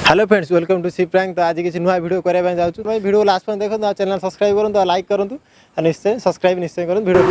Hello friends welcome to C prank. तो आज किसी नुआ वीडियो करने जाऊँ भाई वीडियो लास्ट में देखो चैनल सब्सक्राइब करूँ लाइक करूँ निश्चय सब्सक्राइब निश्चय करूँ वीडियो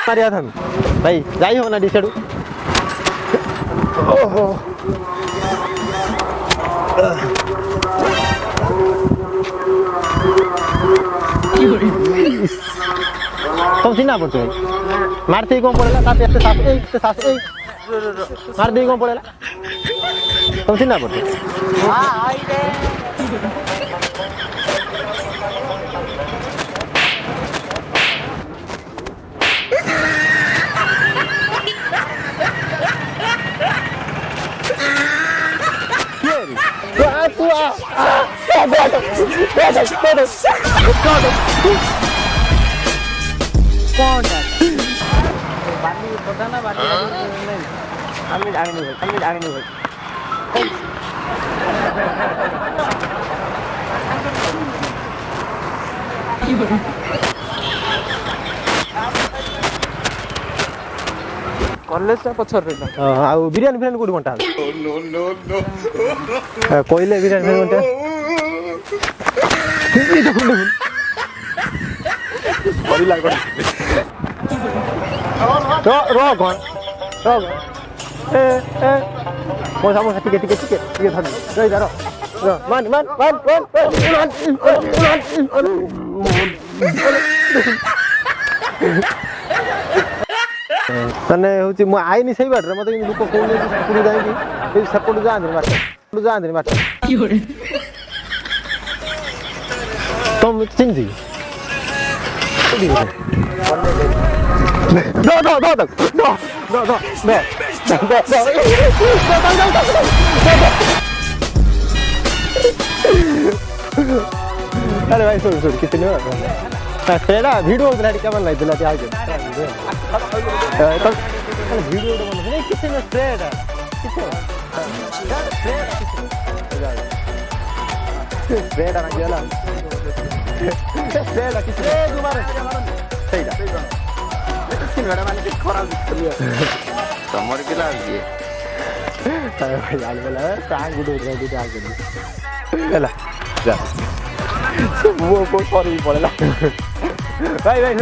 मारिया था भाई जाई हो ना डिसेडू तुम चिन्ह पड़ते मारते कौन पड़ेगा मार दे कौन पड़ेगा तुम चिन्ह पड़ते कॉलेज पछर बिरियानी फिरियानी कोडी बंटा कहले बिरियानी बंटा मैंने हूँ आईनी से बाटे मत लोक कौन जाए सेपट जाते बाट तुम चिन्ह अरे भाई सुन कितने वीडियो क्या लगे वीडियो कितने भाई भाई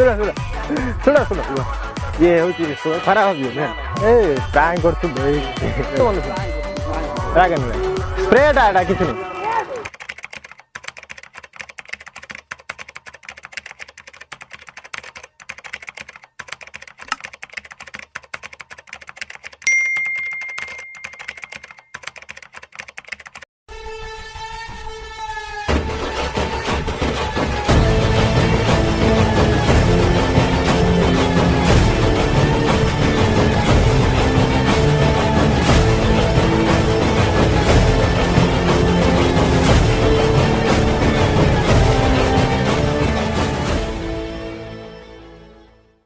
सुना ये हूँ खराब प्रैंक कर स्प्रेटा किसी नहीं